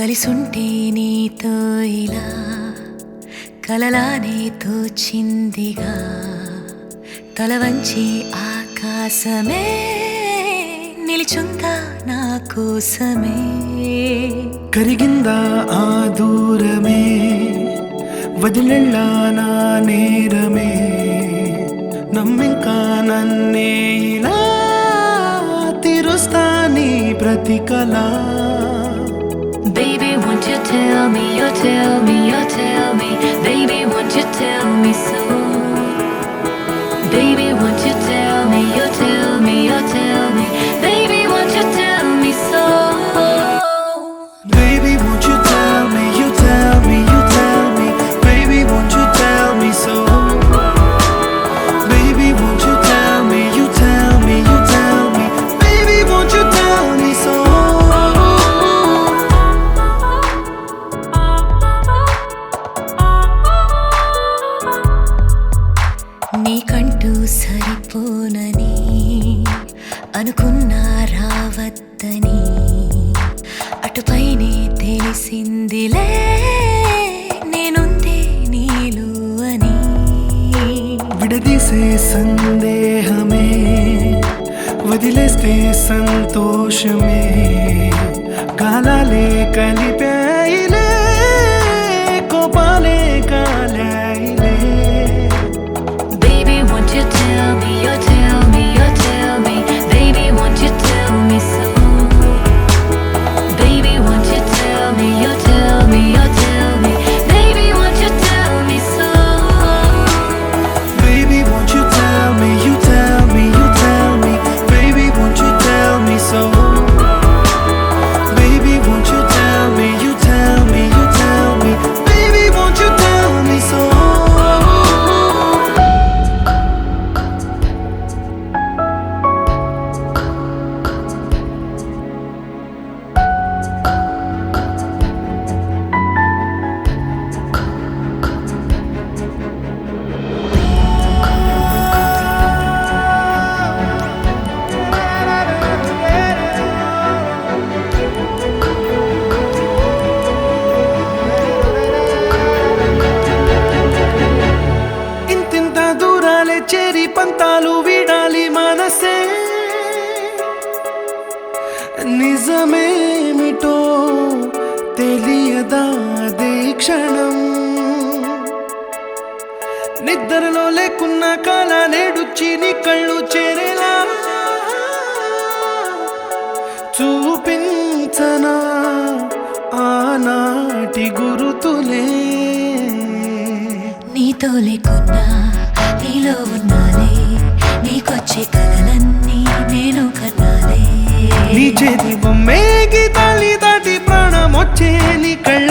కలిసుంటే నీతో ఇలా కలలానే తోచిందిగా తల వంచి ఆకాశమే నిలిచుందా నా కోసమే కరిగిందా ఆ దూరమే వదిలెళ్ళా నా నేరమే నమ్మింకా నన్నే ఇలా తీరుస్తా నీ ప్రతి కళ Baby, won't you tell me, you tell me, you tell me Baby, won't you tell me so Baby, won't you tell me, you tell me, you tell me Baby, won't you tell me so Baby, won't you tell me, you tell me, you tell me Baby, won't you tell me so Baby, won't you tell me, you tell me, you tell me Baby, won't you tell me so నీకంటూ సరిపోనని అనుకున్నా రావద్దని అటుపైనే తెలిసిందిలే నేనుందే నీలు అని విడదీసే సందేహమే వదిలేస్తే సంతోషమే కాలాలే కలిపాయిలే కోపాలే కాలాయిలే Baby, won't you tell me, you tell me, you tell me Baby, won't you tell me so Baby, won't you tell me, you tell me, you tell me Baby, won't you tell me so Baby, won't you tell me, you tell me, you tell me Baby, won't you tell me so Baby, won't you tell me, you tell me, you tell me Baby, won't you tell me so చేరి పంతాలు వీడాలి మనసే నిజమేమిటో తెలియదా అదే క్షణం నిద్రలో లేకున్న కాల నేడుచ్చి నీ కళ్ళు చేరేలా చూపించనా ఆనాటి గురుతులే నీతో లేకున్నా నీలో ఉన్నాలే నీకొచ్చే కలలన్నీ నేను కన్నాలే నీ చేతి బొమ్మే గీతాలి దాటి ప్రాణం వచ్చే నీ కళ్ళ